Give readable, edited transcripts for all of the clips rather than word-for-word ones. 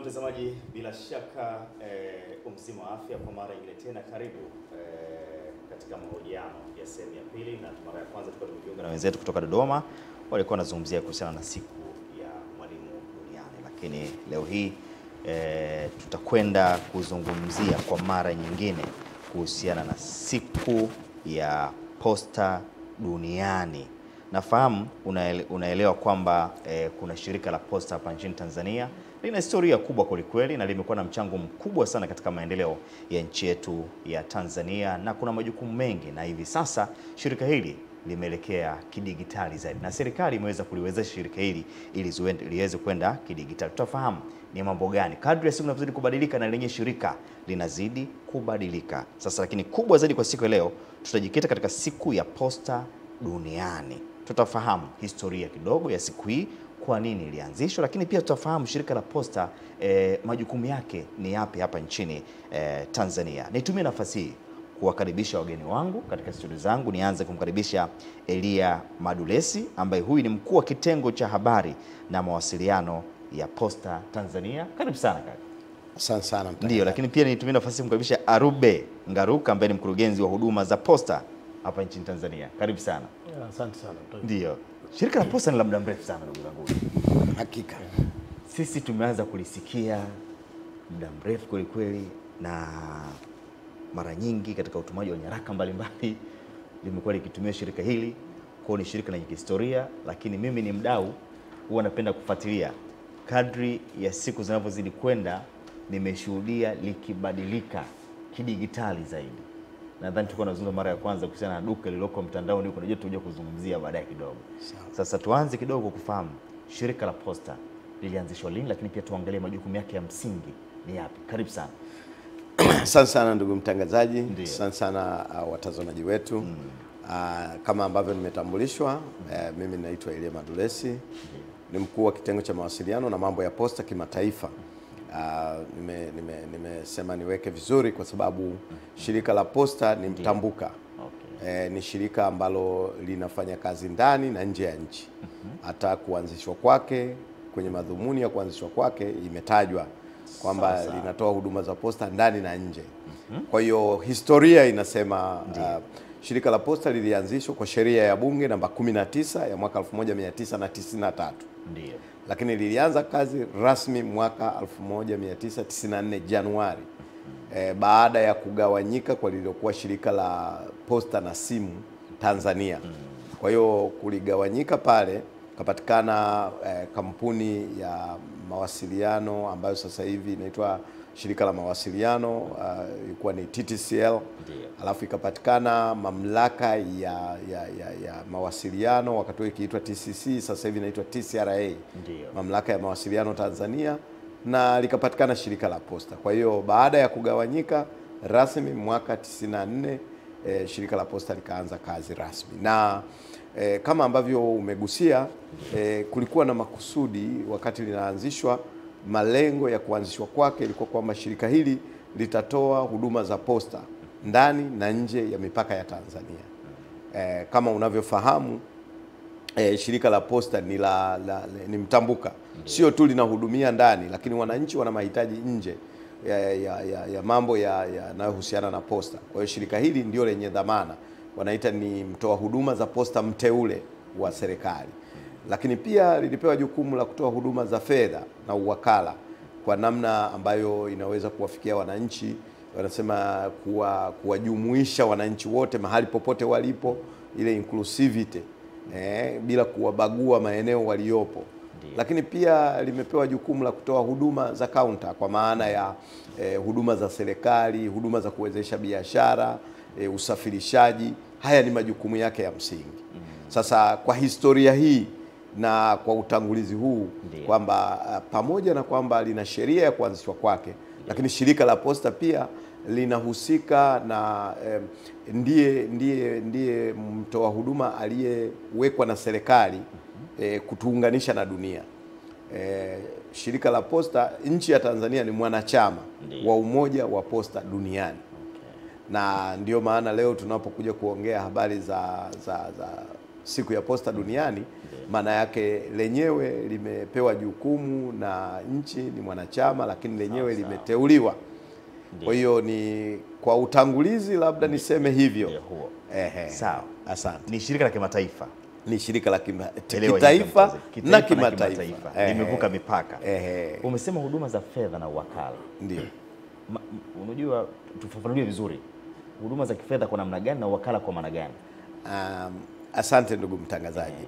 mtazamaji, bila shaka umzima wa afya. Kwa mara nyingine tena karibu katika mahojiano ya sehemu ya pili, na mara ya kwanza tulikuwa tumejiunga na wenzetu kutoka Dodoma, walikuwa wanazungumzia kuhusiana na siku ya mwalimu duniani, lakini leo hii tutakwenda kuzungumzia kwa mara nyingine kuhusiana na siku ya posta duniani. Nafahamu unaelewa kwamba kuna shirika la posta hapa nchini Tanzania lina historia kubwa kwelikweli, na limekuwa na mchango mkubwa sana katika maendeleo ya nchi yetu ya Tanzania, na kuna majukumu mengi, na hivi sasa shirika hili limeelekea kidigitali zaidi, na serikali imeweza kuliwezesha shirika hili ili liweze kwenda kidigitali. Tutafahamu ni mambo gani kadri ya siku zinazozidi kubadilika na lenye shirika linazidi kubadilika sasa. Lakini kubwa zaidi kwa siku ya leo, tutajikita katika siku ya posta duniani. Tutafahamu historia kidogo ya siku hii, kwa nini ilianzishwa, lakini pia tutafahamu shirika la posta majukumu yake ni yapi hapa nchini Tanzania. Nitumie nafasi hii kuwakaribisha wageni wangu katika studio zangu. Nianze kumkaribisha Elia Madulesi ambaye huyu ni mkuu wa kitengo cha habari na mawasiliano ya Posta Tanzania. Karibu sana kaka. Asante sana. Ndio, lakini pia nitumie nafasi kumkaribisha Arube Ngaruka ambaye ni mkurugenzi wa huduma za posta hapa nchini Tanzania. Karibu sana. Asante sana. Ndio. Shirika la posta ni la muda mrefu sana ndugu zangu. Hakika. Sisi tumeanza kulisikia muda mrefu kweli kweli, na mara nyingi katika utumaji wa nyaraka mbalimbali limekuwa likitumia shirika hili. Kwa ni shirika lenye historia, lakini mimi ni mdau, huwa napenda kufuatilia kadri ya siku zinavyozidi kwenda. Nimeshuhudia likibadilika kidigitali zaidi. Nadhani tulikuwa tunazungumza mara ya kwanza kuhusiana na duka lililoko mtandaoni huko, najua tuje kuzungumzia baadaye kidogo. Sasa tuanze kidogo kufahamu shirika la posta lilianzishwa lini, lakini pia tuangalie majukumu yake ya msingi ni yapi. Karibu sana. Asante sana ndugu mtangazaji. Asante sana watazamaji wetu. Kama ambavyo nimetambulishwa, mimi naitwa Elia Madulesi. Ni mkuu wa kitengo cha mawasiliano na mambo ya posta kimataifa. Nimesema niweke vizuri kwa sababu shirika la posta ni mtambuka. Ni shirika ambalo linafanya kazi ndani na nje ya nchi. Hata kuanzishwa kwake, kwenye madhumuni ya kuanzishwa kwake imetajwa kwamba linatoa huduma za posta ndani na nje. Kwa hiyo historia inasema shirika la posta lilianzishwa kwa sheria ya bunge namba 19 ya mwaka 1993. Ndio. Lakini lilianza kazi rasmi mwaka 1994 Januari. Baada ya kugawanyika kwa lililokuwa shirika la posta na simu Tanzania. Kwa hiyo kuligawanyika pale, kapatikana kampuni ya mawasiliano ambayo sasa hivi inaitwa shirika la mawasiliano, ilikuwa ni TTCL. Alafu ikapatikana mamlaka ya mawasiliano, wakati huo ikiitwa TCC, sasa hivi inaitwa TCRA, mamlaka ya mawasiliano Tanzania, na likapatikana shirika la posta. Kwa hiyo baada ya kugawanyika rasmi mwaka 94, shirika la posta likaanza kazi rasmi. Na kama ambavyo umegusia, kulikuwa na makusudi wakati linaanzishwa. Malengo ya kuanzishwa kwake ilikuwa kwamba shirika hili litatoa huduma za posta ndani na nje ya mipaka ya Tanzania. Kama unavyofahamu, shirika la posta ni mtambuka. Sio tu linahudumia ndani, lakini wananchi wana mahitaji nje ya mambo yanayohusiana na posta. Kwa hiyo shirika hili ndio lenye dhamana, wanaita ni mtoa huduma za posta mteule wa serikali. Lakini pia lilipewa jukumu la kutoa huduma za fedha na uwakala kwa namna ambayo inaweza kuwafikia wananchi, wanasema kuwajumuisha wananchi wote mahali popote walipo, ile inclusivity, bila kuwabagua maeneo waliopo. Lakini pia limepewa jukumu la kutoa huduma za counter, kwa maana ya huduma za serikali, huduma za kuwezesha biashara, usafirishaji. Haya ni majukumu yake ya msingi. Sasa kwa historia hii na kwa utangulizi huu kwamba pamoja na kwamba lina sheria ya kuanzishwa kwake, lakini shirika la posta pia linahusika na ndiye mtoa huduma aliyewekwa na serikali kutuunganisha na dunia. Shirika la posta, nchi ya Tanzania ni mwanachama wa umoja wa posta duniani. Na ndio maana leo tunapokuja kuongea habari za siku ya posta duniani, maana yake lenyewe limepewa jukumu na nchi, ni mwanachama, lakini lenyewe limeteuliwa. Kwa hiyo ni kwa utangulizi labda niseme hivyo. Sawa. Asante. Ni shirika la kimataifa. Ni shirika la kitaifa na kimataifa. Limevuka mipaka. Umesema huduma za fedha na uwakala. Ndio. Unajua, tufafanulie vizuri. Huduma za kifedha kwa namna gani na uwakala kwa maana gani? Asante ndugu mtangazaji.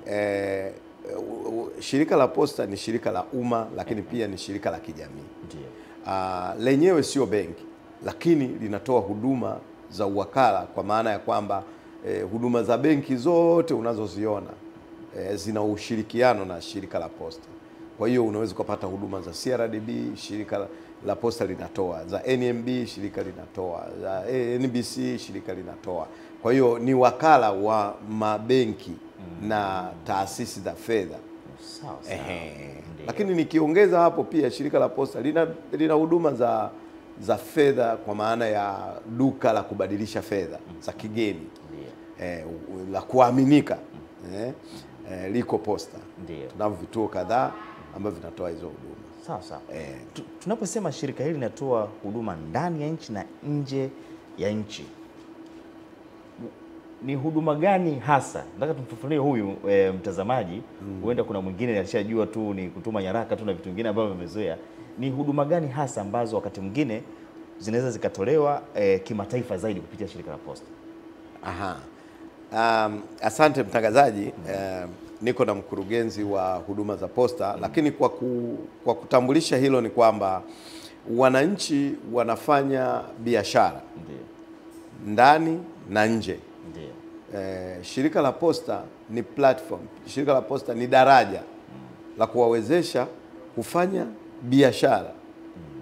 Shirika la posta ni shirika la umma, lakini pia ni shirika la kijamii. Ndio. Lenyewe sio benki, lakini linatoa huduma za uwakala, kwa maana ya kwamba huduma za benki zote unazoziona zina ushirikiano na shirika la posta. Kwa hiyo unaweza kupata huduma za CRDB, shirika la posta linatoa, za NMB shirika linatoa, za NBC shirika linatoa. Kwa hiyo ni wakala wa mabenki na taasisi za fedha. Lakini nikiongeza hapo pia shirika la posta lina huduma za fedha, kwa maana ya duka la kubadilisha fedha za kigeni la kuaminika, liko posta. Tunavyo vituo kadhaa ambavyo vinatoa hizo huduma. Sawa. Tunaposema shirika hili linatoa huduma ndani ya nchi na nje ya nchi, ni huduma gani hasa? Nataka tumfafanulie huyu mtazamaji, huenda kuna mwingine alishajua tu ni kutuma nyaraka tu na vitu vingine ambavyo vimezoea. Ni huduma gani hasa ambazo wakati mwingine zinaweza zikatolewa kimataifa zaidi kupitia shirika la posta? Asante mtangazaji. Niko na mkurugenzi wa huduma za posta, lakini kwa kutambulisha hilo ni kwamba wananchi wanafanya biashara ndani na nje. Shirika la posta ni platform, shirika la posta ni daraja la kuwawezesha kufanya biashara,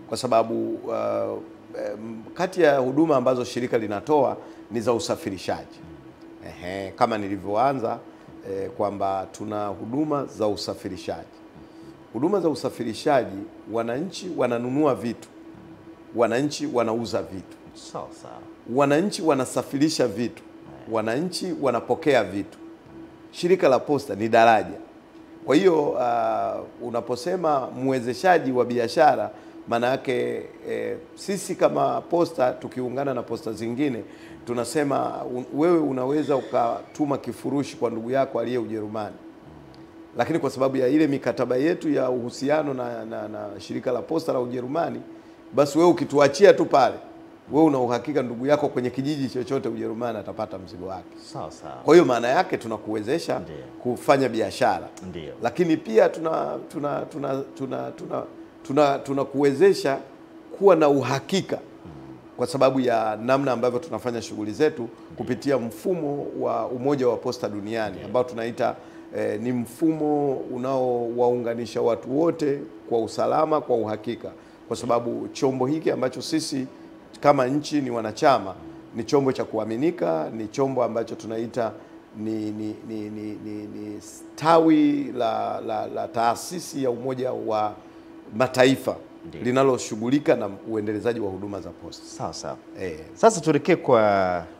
kwa sababu kati ya huduma ambazo shirika linatoa ni za usafirishaji. Kama nilivyoanza kwamba tuna huduma za usafirishaji. Huduma za usafirishaji, wananchi wananunua vitu, wananchi wanauza vitu, wananchi wanasafirisha vitu, wananchi wanapokea vitu. Shirika la posta ni daraja. Kwa hiyo unaposema mwezeshaji wa biashara, maana yake sisi kama posta tukiungana na posta zingine tunasema wewe unaweza ukatuma kifurushi kwa ndugu yako aliye Ujerumani, lakini kwa sababu ya ile mikataba yetu ya uhusiano na shirika la posta la Ujerumani, basi wewe ukituachia tu pale, wewe una uhakika ndugu yako kwenye kijiji chochote Ujerumani atapata mzigo wake. Kwa hiyo maana yake tunakuwezesha kufanya biashara. Lakini pia tunakuwezesha kuwa na uhakika, kwa sababu ya namna ambavyo tunafanya shughuli zetu kupitia mfumo wa Umoja wa Posta Duniani ambao tunaita ni mfumo unaowaunganisha watu wote kwa usalama, kwa uhakika, kwa sababu chombo hiki ambacho sisi kama nchi ni wanachama ni chombo cha kuaminika, ni chombo ambacho tunaita ni tawi la taasisi ya Umoja wa Mataifa linaloshughulika na uendelezaji wa huduma za posta. Sawa. Sasa tuelekee kwa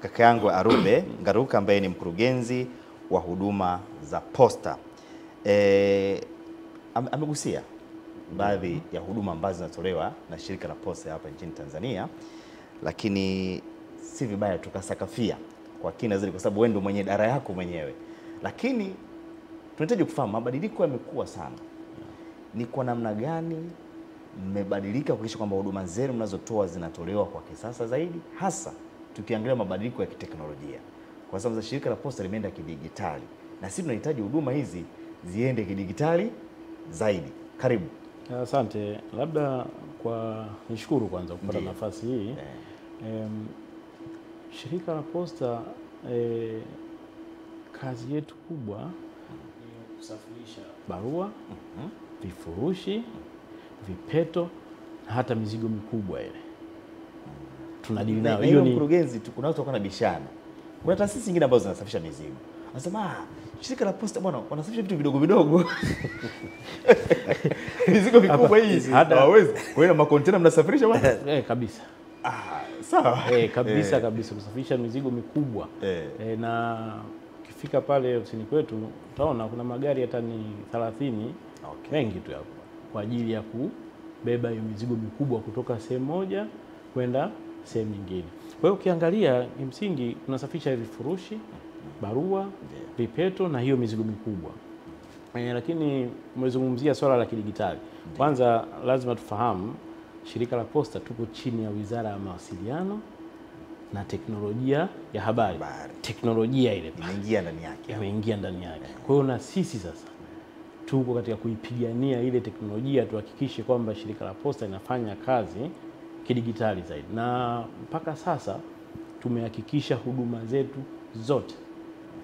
kaka yangu Arube Ngaruka ambaye ni mkurugenzi wa huduma za posta. Amegusia baadhi ya huduma ambazo zinatolewa na shirika la posta hapa nchini Tanzania, lakini si vibaya tukasakafia kwa kina zaidi, kwa sababu wewe ndio mwenye idara yako mwenyewe. Lakini tunahitaji kufahamu mabadiliko yamekuwa sana. Ni kwa namna gani mmebadilika kuhakikisha kwamba huduma zenu mnazotoa zinatolewa kwa kisasa zaidi, hasa tukiangalia mabadiliko ya kiteknolojia? Kwa sababu shirika la posta limeenda kidigitali na sisi tunahitaji huduma hizi ziende kidigitali zaidi. Karibu. Asante. Labda nishukuru kwanza kupata nafasi hii. Shirika la posta kazi yetu kubwa ni kusafirisha barua, vifurushi, vipeto na hata mizigo mikubwa ile. Tunadili nayo. Hiyo ni mkurugenzi tu, kuna watu wako na bishana. Kuna taasisi nyingine ambazo zinasafisha mizigo. Anasema shirika la posta bwana wanasafisha vitu vidogo vidogo. Mizigo mikubwa hii hawawezi. Kwa hiyo makontena mnasafirisha bwana? Kabisa. Sawa. Kabisa kusafirisha mizigo mikubwa. Na ukifika pale ofisini kwetu utaona kuna magari hata ni 30 mengi tu hapo kwa ajili ya kubeba hiyo mizigo mikubwa kutoka sehemu moja kwenda sehemu nyingine. Kwa hiyo ukiangalia kimsingi tunasafisha vifurushi, barua, vipeto na hiyo mizigo mikubwa. Lakini umezungumzia swala la kidigitali. Kwanza lazima tufahamu shirika la Posta tuko chini ya Wizara ya Mawasiliano na Teknolojia ya Habari. Teknolojia ile imeingia ndani yake. Kwa hiyo na sisi sasa tuko katika kuipigania ile teknolojia, tuhakikishe kwamba shirika la Posta inafanya kazi kidigitali zaidi. Na mpaka sasa tumehakikisha huduma zetu zote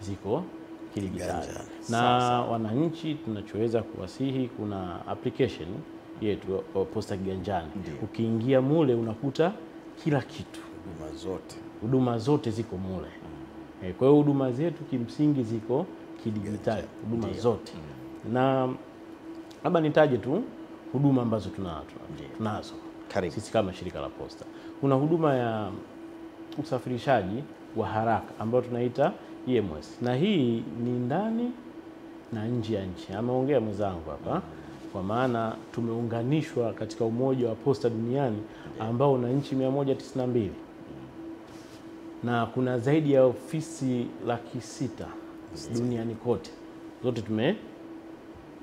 ziko kidigitali. Na wananchi tunachoweza kuwasihi, kuna application yetu Posta Kiganjani. Ukiingia mule unakuta kila kitu, huduma zote ziko mule. Kwa hiyo huduma zetu kimsingi ziko kidigitali, huduma zote. Na labda nitaje tu huduma ambazo tunazo sisi kama shirika la Posta. Kuna huduma ya usafirishaji wa haraka ambayo tunaita EMS, na hii ni ndani na nje ya nchi. Ameongea mwenzangu hapa, kwa maana tumeunganishwa katika umoja wa Posta duniani ambao una nchi 192 na kuna zaidi ya ofisi 600 duniani kote. Zote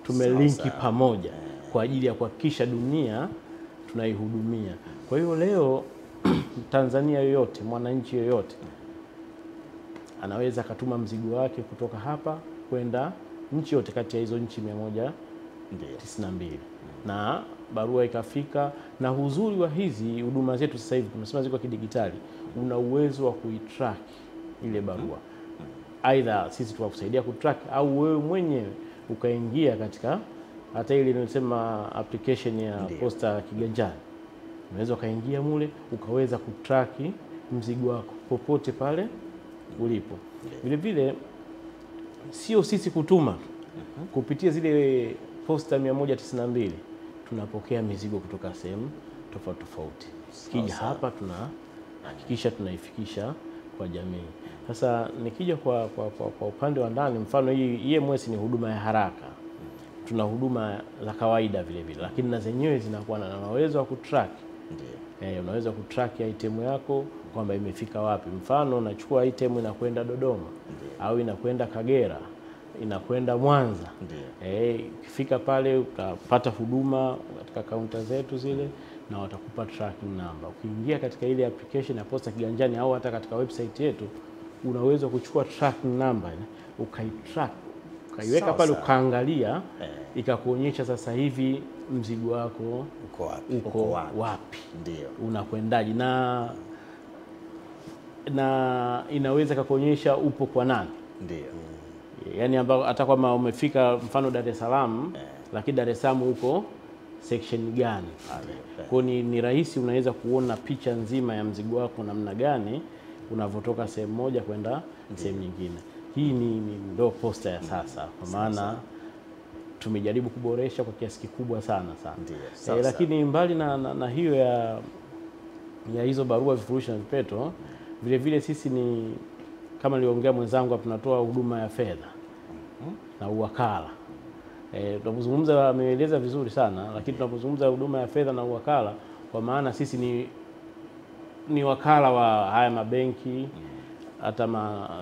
tumelinki pamoja kwa ajili ya kuhakikisha dunia tunaihudumia. Kwa hiyo leo Tanzania yoyote, mwananchi yoyote anaweza akatuma mzigo wake kutoka hapa kwenda nchi yote kati ya hizo nchi 192 na barua ikafika. Na uzuri wa hizi huduma zetu sasa hivi tumesema ziko kidigitali, una uwezo wa kuitrack ile barua. Aidha sisi tuwakusaidia kutrack au wewe mwenyewe ukaingia katika hata ile inasema application ya Posta Kiganjani, unaweza ukaingia mule ukaweza kutrack mzigo wako popote pale ulipo. Vile vile sio sisi kutuma, kupitia zile Posta 192 tunapokea mizigo kutoka sehemu tofauti tofauti. Kija hapa tunahakikisha tunaifikisha kwa jamii. Sasa nikija kwa upande wa ndani, mfano hii EMS ni huduma ya haraka. Tuna huduma za kawaida vile vile, lakini na zenyewe zinakuwa na uwezo wa kutrack. Unaweza kutrack item yako kwamba imefika wapi. Mfano nachukua item inakwenda Dodoma au inakwenda Kagera, inakwenda Mwanza. Ukifika pale utapata huduma katika kaunta zetu zile na watakupa tracking number. Ukiingia katika ile application ya Posta Kiganjani au hata katika website yetu, unaweza kuchukua tracking number ukaitrack, ukaiweka pale, ukaangalia, ikakuonyesha sasa hivi mzigo wako uko wapi, unakwendaje, na inaweza kukuonyesha upo kwa nani. Yani ambao hata kama umefika mfano Dar es Salaam, lakini Dar es Salaam uko section gani pale. Kwa ni rahisi, unaweza kuona picha nzima ya mzigo wako namna gani unavotoka sehemu moja kwenda sehemu nyingine. Hii ndio Posta ya sasa, kwa maana tumejaribu kuboresha kwa kiasi kikubwa sana. Lakini mbali na hiyo ya hizo barua, vifurushi na vipeto, vile vile sisi ni kama niliongea mwenzangu hapa, tunatoa huduma ya fedha na uwakala. Tunapozungumza, ameeleza vizuri sana, lakini tunapozungumza huduma ya fedha na uwakala, kwa maana sisi ni wakala wa haya mabenki, hata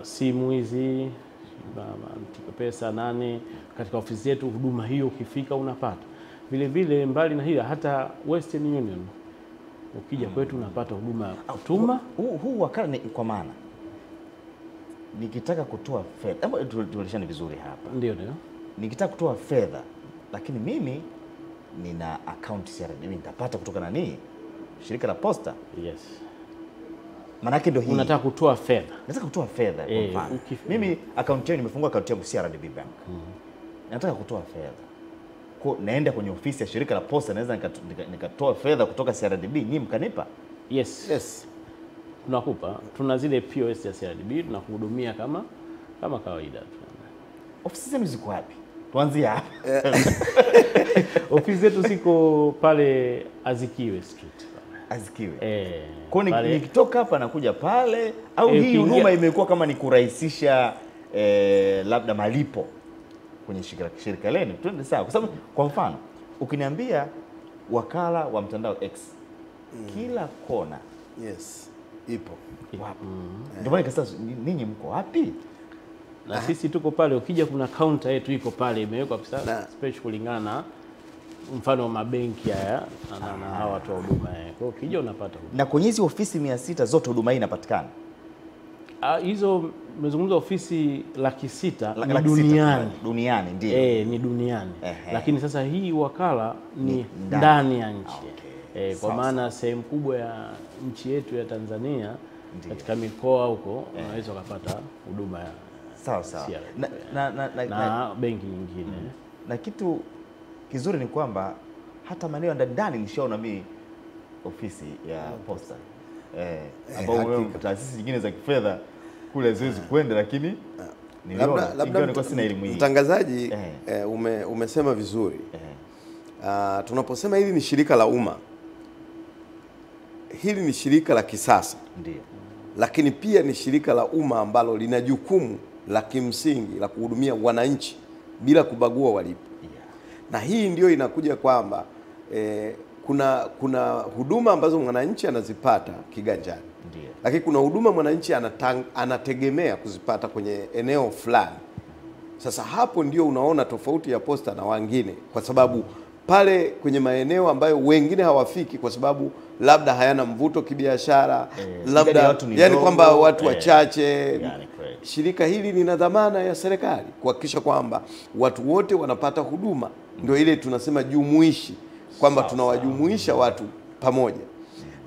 simu hizi, Pesa nani, katika ofisi yetu huduma hiyo ukifika unapata. Vile vile mbali na hiyo, hata Western Union ukija kwetu unapata huduma ya kutuma. Huu wakala ni kwa maana nikitaka kutoa fedha, hebu tueleshane vizuri hapa. Ndio. Nikitaka kutoa fedha, lakini mimi nina account CRDB, nitapata kutoka nani? Shirika la Posta? Yes. Manake ndio hii. Unataka kutoa fedha. Nataka kutoa fedha kwa mfano. Mimi account yangu, nimefungua account yangu CRDB Bank. Nataka kutoa fedha. Kwa naenda kwenye ofisi ya shirika la Posta, naweza nikatoa fedha kutoka CRDB, nyinyi mkanipa? Yes. Tunakupa. Tuna zile POS ya CRDB, tunakuhudumia kama kawaida. Ofisi zenu ziko wapi? Tuanzie hapa. Ofisi zetu ziko pale Azikiwe Street. Kwa nikitoka hapa nakuja pale, au hii huduma imekuwa kama ni kurahisisha labda malipo kwenye shirika lenu, tuende sawa. Kwa sababu kwa mfano ukiniambia wakala wa mtandao X, kila kona Yes, ipo. wapo. Ndio maana sasa ninyi mko wapi? Na sisi tuko pale, ukija kuna counter yetu iko pale imewekwa special kulingana na mfano wa mabenki haya na hawa watu wa huduma. Kwa hiyo ukija unapata huduma. Na kwenye hizi ofisi 600 zote huduma hii inapatikana? Hizo umezungumza ofisi 600 ni duniani. Duniani Ndio. Ni duniani. Lakini sasa hii wakala ni ndani ya nchi. Kwa maana sehemu kubwa ya nchi yetu ya Tanzania katika mikoa huko unaweza kupata huduma ya sawa. na benki nyingine. Na kitu kizuri ni kwamba hata maeneo ndani nishaona mimi ofisi ya posta ambao taasisi nyingine za kifedha kule ziwezi kwenda, lakini labda sina elimu hii. Mtangazaji, umesema vizuri. Tunaposema hili ni shirika la umma, hili ni shirika la kisasa. Ndio. Lakini pia ni shirika la umma ambalo lina jukumu la kimsingi la kuhudumia wananchi bila kubagua walipo. Na hii ndio inakuja kwamba kuna huduma ambazo mwananchi anazipata kiganjani. Ndiyo. Lakini kuna huduma mwananchi anategemea kuzipata kwenye eneo fulani. Sasa hapo ndio unaona tofauti ya posta na wengine, kwa sababu pale kwenye maeneo ambayo wengine hawafiki kwa sababu labda hayana mvuto kibiashara, labda yani kwamba watu wachache. Shirika hili lina dhamana ya serikali kuhakikisha kwamba watu wote wanapata huduma. Ndio ile tunasema jumuishi, kwamba tunawajumuisha watu pamoja.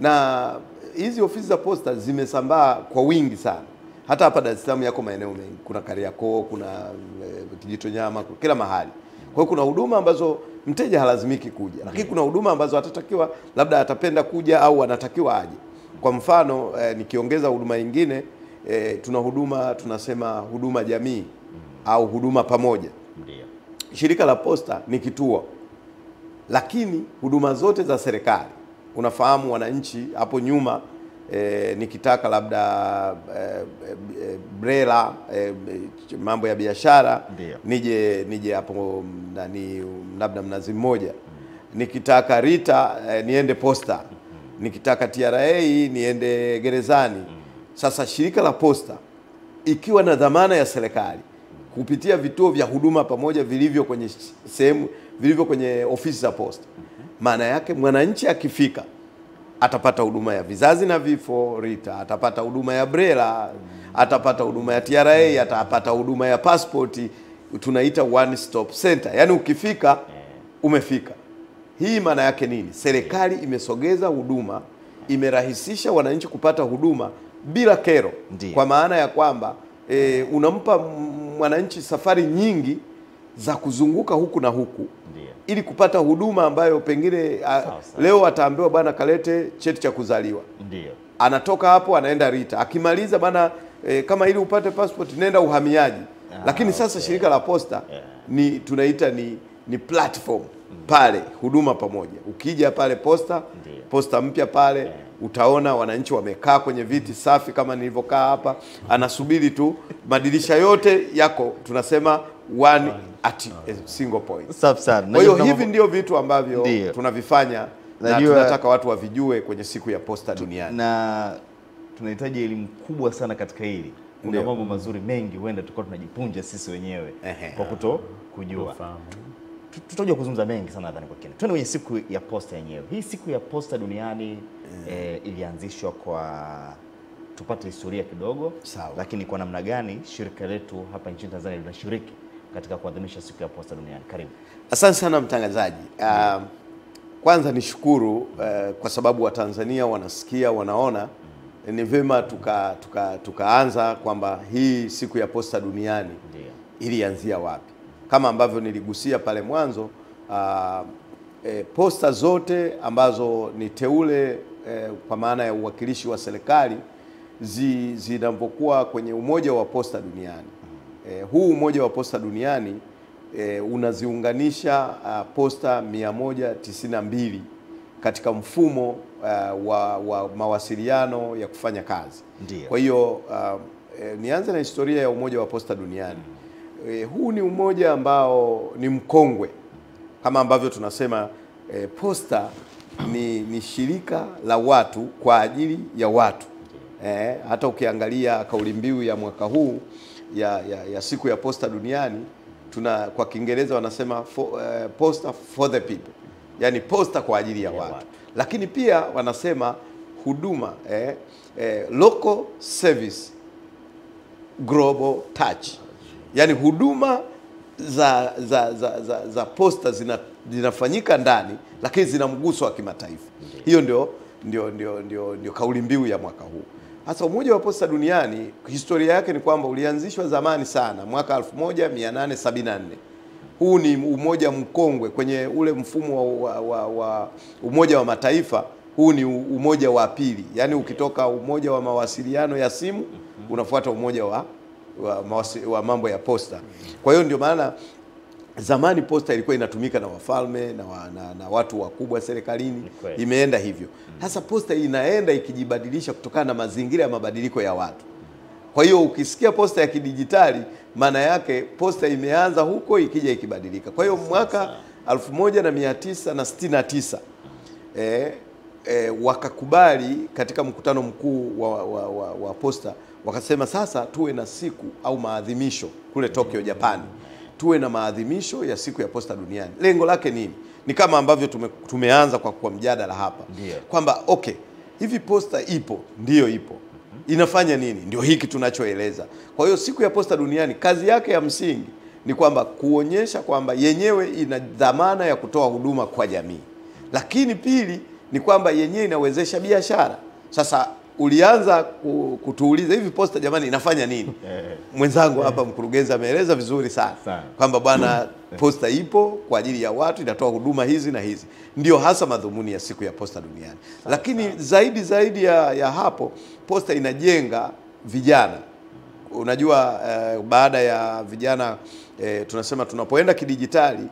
Na hizi ofisi za posta zimesambaa kwa wingi sana. Hata hapa Dar es Salaam yako maeneo mengi. Kuna Kariakoo, kuna Kijitonyama, kila mahali. Kwa hiyo kuna huduma ambazo mteja halazimiki kuja, lakini kuna huduma ambazo atatakiwa labda atapenda kuja au anatakiwa aje. Kwa mfano nikiongeza huduma nyingine, tuna huduma tunasema huduma jamii au huduma pamoja. Ndio. Shirika la posta ni kituo, lakini huduma zote za serikali, unafahamu wananchi hapo nyuma, nikitaka labda BRELA, mambo ya biashara, nije hapo labda Mnazi Mmoja, nikitaka RITA niende posta, nikitaka TRA niende gerezani. Sasa shirika la posta ikiwa na dhamana ya serikali kupitia vituo vya huduma pamoja vilivyo kwenye sehemu, vilivyo kwenye ofisi za posta, maana yake mwananchi akifika atapata huduma ya vizazi na vifo RITA, atapata huduma ya BRELA, atapata huduma ya TRA, atapata huduma ya passport, tunaita one stop center. Yani ukifika umefika. Hii maana yake nini? Serikali imesogeza huduma, imerahisisha wananchi kupata huduma bila kero. Ndiyo. Kwa maana ya kwamba unampa mwananchi safari nyingi za kuzunguka huku na huku. Ndiyo. Ili kupata huduma ambayo pengine leo ataambiwa bana kalete cheti cha kuzaliwa. Ndiyo. Anatoka hapo anaenda RITA. Akimaliza bana kama ili upate passport nenda uhamiaji. Lakini sasa shirika la posta ni tunaita ni platform pale, huduma pamoja. Ukija pale posta, posta mpya pale, utaona wananchi wamekaa kwenye viti safi kama nilivyokaa hapa, anasubiri tu, madirisha yote yako tunasema one at a single point. Kwa hiyo hivi ndio vitu ambavyo tunavifanya na tunataka watu wavijue kwenye siku ya posta duniani. Na tunahitaji elimu kubwa sana katika hili. Kuna mambo mazuri mengi huenda tulikuwa tunajipunja sisi wenyewe kwa kuto kujua. Tutakuja kuzungumza mengi sana nadhani kwa kina. Twende kwenye siku ya posta yenyewe. Hii siku ya posta duniani ilianzishwa kwa, tupate historia kidogo. Sawa. Lakini kwa namna gani shirika letu hapa nchini Tanzania linashiriki katika kuadhimisha siku ya posta duniani? Karibu. Asante sana mtangazaji. Kwanza nishukuru kwa sababu Watanzania wanasikia, wanaona ni vyema tukaanza kwamba hii siku ya posta duniani ilianzia wapi. Kama ambavyo niligusia pale mwanzo, posta zote ambazo ni teule kwa maana ya uwakilishi wa serikali zinapokuwa kwenye umoja wa posta duniani. Huu umoja wa posta duniani unaziunganisha posta 192 katika mfumo wa mawasiliano ya kufanya kazi. Ndiyo. Kwa hiyo nianze na historia ya Umoja wa Posta Duniani. Huu ni umoja ambao ni mkongwe, kama ambavyo tunasema posta ni shirika la watu kwa ajili ya watu. Hata ukiangalia kauli mbiu ya mwaka huu ya siku ya posta duniani, kwa Kiingereza wanasema posta for the people, yani posta kwa ajili ya watu. Lakini pia wanasema huduma local service global touch, yani huduma za posta zinafanyika ndani lakini zina mguso wa kimataifa. Hiyo ndio kauli mbiu ya mwaka huu. Hasa Umoja wa Posta Duniani, historia yake ni kwamba ulianzishwa zamani sana mwaka 1874. Huu ni umoja mkongwe kwenye ule mfumo wa Umoja wa Mataifa. Huu ni umoja wa pili, yani ukitoka umoja wa mawasiliano ya simu unafuata umoja wa mambo ya posta. Kwa hiyo ndio maana zamani posta ilikuwa inatumika na wafalme na watu wakubwa serikalini, imeenda hivyo. Sasa posta inaenda ikijibadilisha kutokana na mazingira ya mabadiliko ya watu. Kwa hiyo ukisikia posta ya kidijitali, maana yake posta imeanza huko ikija ikibadilika. Kwa hiyo mwaka 1969 wakakubali katika mkutano mkuu wa posta, wakasema sasa tuwe na siku au maadhimisho kule Tokyo, Japani. Tuwe na maadhimisho ya siku ya posta duniani. Lengo lake nini? Ni kama ambavyo tumeanza kwa mjadala hapa kwamba hivi posta ipo, ndiyo ipo, inafanya nini? Ndio hiki tunachoeleza. Kwa hiyo siku ya posta duniani kazi yake ya msingi ni kwamba kuonyesha kwamba yenyewe ina dhamana ya kutoa huduma kwa jamii, lakini pili ni kwamba yenyewe inawezesha biashara. Sasa ulianza kutuuliza hivi posta jamani inafanya nini? Mwenzangu hapa mkurugenzi ameeleza vizuri sana kwamba bwana, posta ipo kwa ajili ya watu, inatoa huduma hizi na hizi. Ndio hasa madhumuni ya siku ya posta duniani. Lakini zaidi ya hapo, posta inajenga vijana. Unajua baada ya vijana tunasema tunapoenda kidijitali,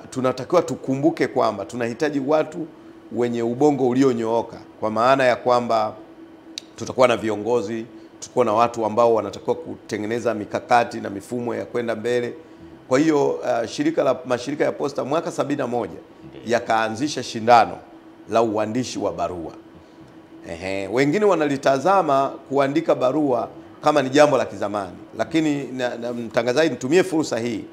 tunatakiwa tukumbuke kwamba tunahitaji watu wenye ubongo ulionyooka, kwa maana ya kwamba tutakuwa na viongozi, tutakuwa na watu ambao wanatakiwa kutengeneza mikakati na mifumo ya kwenda mbele. Kwa hiyo mashirika ya posta mwaka 71 yakaanzisha shindano la uandishi wa barua. Wengine wanalitazama kuandika barua kama ni jambo la kizamani, lakini na mtangazaji, nitumie fursa hii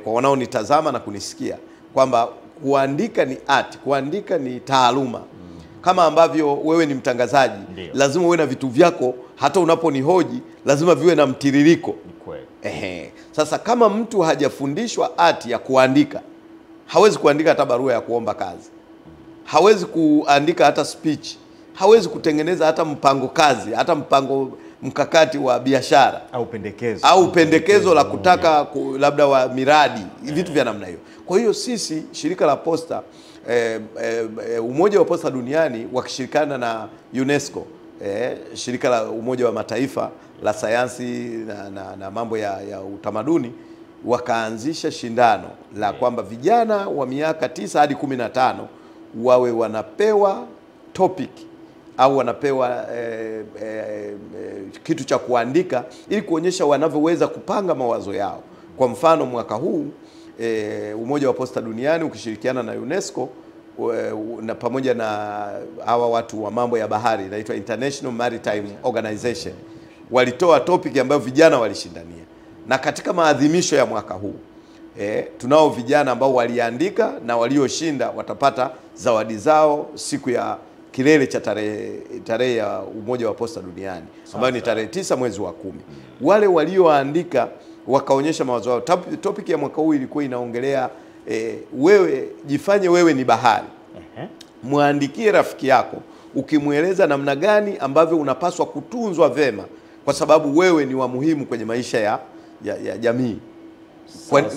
kwa wanaonitazama na kunisikia kwamba kuandika ni art, kuandika ni taaluma. Kama ambavyo wewe ni mtangazaji, lazima uwe na vitu vyako, hata unaponihoji lazima viwe na mtiririko. Sasa kama mtu hajafundishwa art ya kuandika, hawezi kuandika hata barua ya kuomba kazi, hawezi kuandika hata speech, hawezi kutengeneza hata mpango kazi, hata mpango mkakati wa biashara au pendekezo la kutaka labda wa miradi, vitu vya namna hiyo. Kwa hiyo sisi shirika la posta, Umoja wa Posta Duniani wakishirikana na UNESCO, shirika la Umoja wa Mataifa la sayansi na mambo ya utamaduni, wakaanzisha shindano la kwamba vijana wa miaka 9 hadi 15 wawe wanapewa topic au wanapewa kitu cha kuandika ili kuonyesha wanavyoweza kupanga mawazo yao. Kwa mfano mwaka huu Umoja wa Posta Duniani ukishirikiana na UNESCO na pamoja na hawa watu wa mambo ya bahari, inaitwa International Maritime Organization, walitoa topic ambayo vijana walishindania. Na katika maadhimisho ya mwaka huu tunao vijana ambao waliandika na walioshinda watapata zawadi zao siku ya kilele cha tarehe ya Umoja wa Posta Duniani ambayo ni tarehe 9 mwezi wa 10. Wale walioandika wakaonyesha mawazo yao. Topic ya mwaka huu ilikuwa inaongelea wewe jifanye wewe ni bahari. Muandikie rafiki yako ukimweleza namna gani ambavyo unapaswa kutunzwa vema, kwa sababu wewe ni wa muhimu kwenye maisha ya jamii.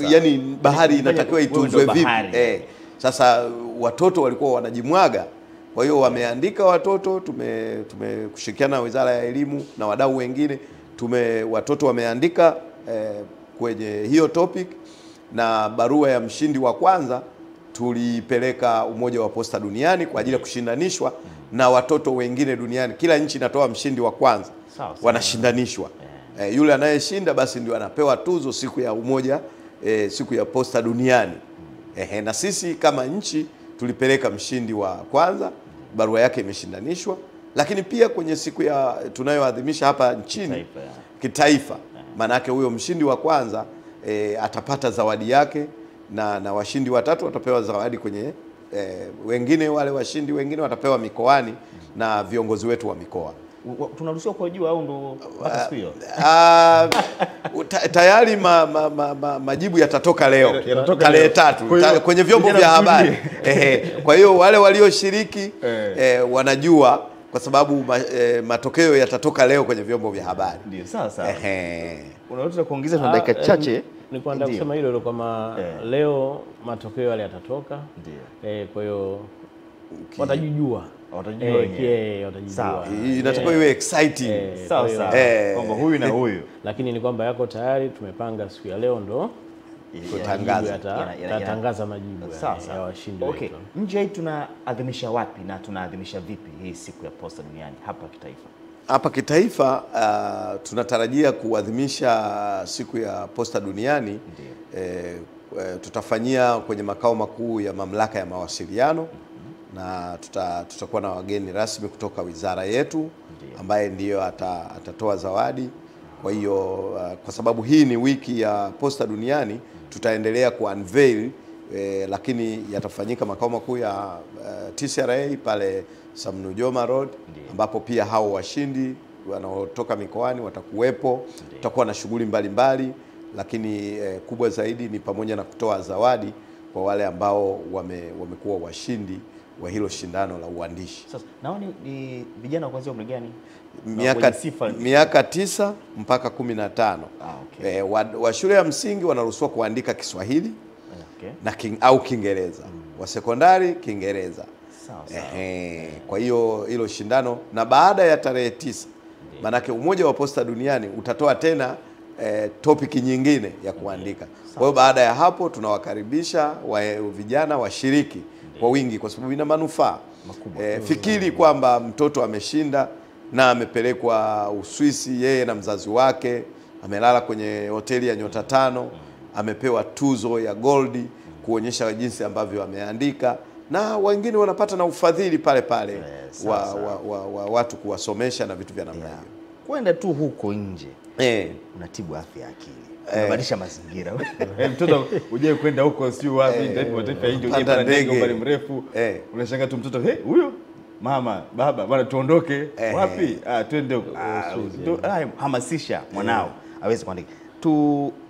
Yani bahari inatakiwa itunzwe vipi? Sasa watoto walikuwa wanajimwaga. Kwa hiyo wameandika watoto, tumekushirikiana na Wizara ya Elimu na wadau wengine, watoto wameandika kwenye hiyo topic, na barua ya mshindi wa kwanza tulipeleka Umoja wa Posta Duniani kwa ajili ya kushindanishwa na watoto wengine duniani. Kila nchi inatoa mshindi wa kwanza, wanashindanishwa. Yule anayeshinda basi ndio anapewa tuzo siku ya umoja, siku ya posta duniani. Na sisi kama nchi tulipeleka mshindi wa kwanza, barua yake imeshindanishwa, lakini pia kwenye siku ya tunayoadhimisha hapa nchini kitaifa, maana yake huyo mshindi wa kwanza atapata zawadi yake na washindi watatu watapewa zawadi kwenye wengine, wale washindi wengine watapewa mikoani na viongozi wetu wa mikoa. Tunaruhusiwa kujua au ndo mpaka siku hiyo? Tayari majibu yatatoka leo tarehe 3 kwenye vyombo vya habari. Kwa hiyo wale walioshiriki wanajua, kwa sababu matokeo yatatoka leo kwenye vyombo vya habari. Ndio sasa. Unaweza kuongeza na dakika chache? Nilikuwa nataka kusema hilo kama leo matokeo yale yatatoka. Ndio. Kwa hiyo watajijua. Watajijua wenyewe. Sawa. Inatakiwa iwe exciting. Sawa sawa. Kwamba huyu na huyu. Lakini ni kwamba yako tayari, tumepanga siku ya leo ndo tatangaza majibu ya washindi wetu. Nje hii tunaadhimisha wapi na tunaadhimisha vipi hii siku ya posta duniani hapa kitaifa? Hapa kitaifa tunatarajia kuadhimisha siku ya posta duniani. Tutafanyia kwenye makao makuu ya mamlaka ya mawasiliano, na tutakuwa na wageni rasmi kutoka wizara yetu ambaye ndiyo atatoa zawadi. Kwa hiyo kwa sababu hii ni wiki ya posta duniani, tutaendelea ku-unveil, lakini yatafanyika makao makuu ya TCRA pale Sam Nujoma Road, ambapo pia hao washindi wanaotoka mikoani watakuwepo. Tutakuwa na shughuli mbalimbali, lakini kubwa zaidi ni pamoja na kutoa zawadi kwa wale ambao wamekuwa washindi wa hilo shindano la uandishi. Sasa naona ni vijana kuanzia umri gani? Miaka 9 mpaka 15. Wa shule ya msingi wanaruhusiwa kuandika Kiswahili au Kiingereza. Wa sekondari Kiingereza. Kwa hiyo hilo shindano, na baada ya tarehe 9 manake Umoja wa Posta Duniani utatoa tena topic nyingine ya kuandika. Kwa hiyo baada ya hapo tunawakaribisha vijana washiriki kwa wingi, kwa sababu ina manufaa makubwa. Fikiri kwamba mtoto ameshinda na amepelekwa Uswisi, yeye na mzazi wake, amelala kwenye hoteli ya nyota 5, amepewa tuzo ya gold kuonyesha jinsi ambavyo ameandika, na wengine wanapata na ufadhili pale pale wa watu kuwasomesha na vitu vya namna hiyo. Kwenda tu huko nje unatibu afya ya akili, unabadilisha mazingira. Mtoto uje kwenda huko sio wapi, mataifa nje, uje panda ndege umbali mrefu, unashangaa tu mtoto, huyo mama baba bwana tuondoke wapi? Twende huko. Hamasisha mwanao aweze kuandika.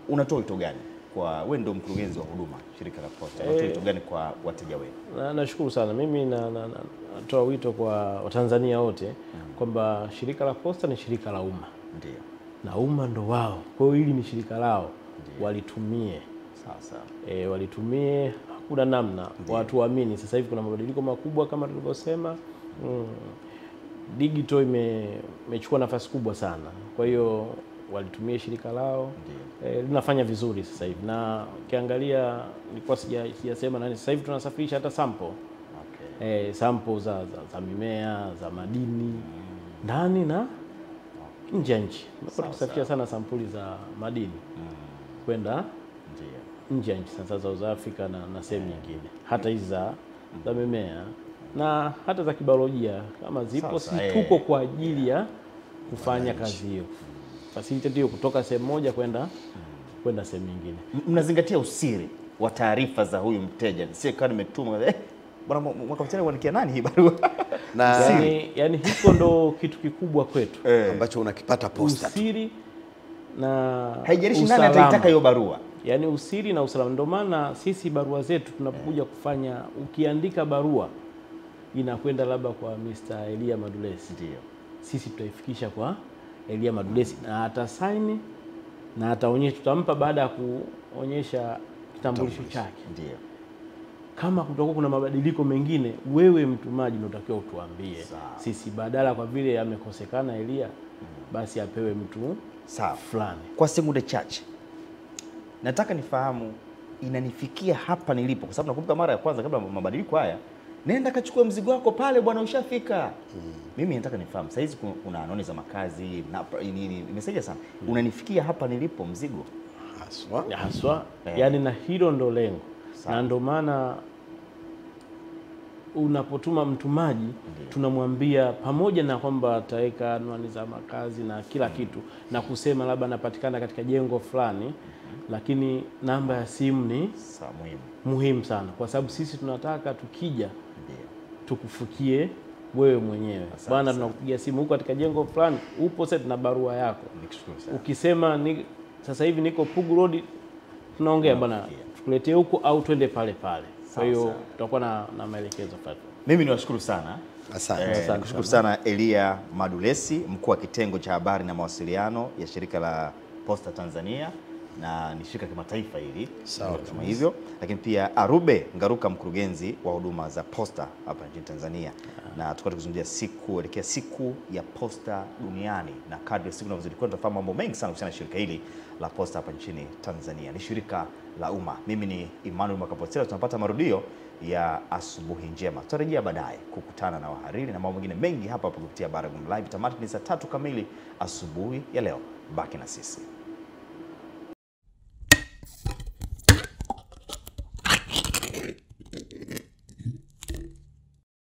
Unatoa wito gani kwa wewe, ndio mkurugenzi wa huduma shirika la posta, unatoa wito gani kwa wateja wenu? Nashukuru sana. Mimi natoa wito kwa Watanzania wote kwamba shirika la posta ni shirika la umma. Ndio. Na umma ndo wao. Kwa hiyo hili ni shirika lao. Walitumie. Sasa. Walitumie, hakuna namna. Watu waamini. Sasa hivi kuna mabadiliko makubwa kama tulivyosema. Digital imechukua nafasi kubwa sana. Kwa hiyo walitumie shirika lao. Linafanya vizuri sasa hivi. Na ukiangalia, nilikuwa sijasema nani, sasa hivi tunasafirisha hata sample. Sample za mimea, za madini ndani na nje ya nchi. Tunasafirisha sana sampuli za madini kwenda nje ya nchi, sasa za South Africa na sehemu nyingine, hata hizi za mimea na hata za kibiolojia kama zipo. Si tuko kwa ajili ya kufanya kazi hiyo, facilitate hiyo kutoka sehemu moja kwenda sehemu nyingine. Mnazingatia usiri wa taarifa za huyu mteja, sio kama nimetuma bwana mwaka mtani wanikia nani hii barua na yani hiko ndo kitu kikubwa kwetu ambacho unakipata posta. Usiri na haijalishi nani ataitaka hiyo barua. Yani usiri na usalama. Ndio maana sisi barua zetu tunapokuja kufanya, ukiandika barua inakwenda labda kwa Mr. Elia Madulesi, ndio sisi tutaifikisha kwa Elia Madulesi na atasaini na ataonyesha, tutampa baada ya kuonyesha kitambulisho chake. Ndio. Kama kutakuwa kuna mabadiliko mengine, wewe mtumaji unatakiwa utuambie. Sisi badala kwa vile amekosekana Elia, basi apewe mtu fulani. Kwa sekunde chache nataka nifahamu inanifikia hapa nilipo, kwa sababu nakumbuka mara ya kwanza kabla mabadiliko haya nenda kachukua mzigo wako pale bwana, ushafika. Mimi nataka nifahamu sasa hizi kuna anoni za makazi na nini, imesaidia sana. Unanifikia hapa nilipo mzigo haswa yani, na hilo ndo lengo. Na ndo maana unapotuma mtumaji tunamwambia pamoja na kwamba ataweka anwani za makazi na kila kitu na kusema labda anapatikana katika jengo fulani, lakini namba ya simu ni muhimu sana, kwa sababu sisi tunataka tukija tukufikie wewe mwenyewe. Bwana, tunakupigia simu huko katika jengo fulani, upo sasa, na barua yako. Ukisema sasa hivi niko Pugu Road, tunaongea bwana, tukuletee huko au twende pale pale. Kwa hiyo tutakuwa na maelekezo pale. Mimi niwashukuru sana. Asante. Nikushukuru sana Elia Madulesi, mkuu wa kitengo cha habari na mawasiliano ya shirika la Posta Tanzania, na ni shirika kimataifa hili kama hivyo, lakini pia Arube Ngaruka, mkurugenzi wa huduma za posta hapa nchini Tanzania. Na tulikuwa tukizungumzia siku ya posta duniani, na kadri siku inavyozidi kwenda tunafahamu mambo mengi sana kuhusiana na shirika hili la posta hapa nchini Tanzania. Ni shirika la umma. Mimi ni Emmanuel Makapotela. Tunapata marudio ya asubuhi njema, tutarejea baadaye kukutana na wahariri na mambo mengine mengi hapa kupitia Baragumu Live. Tamati ni saa 3 kamili asubuhi ya leo. Baki na sisi.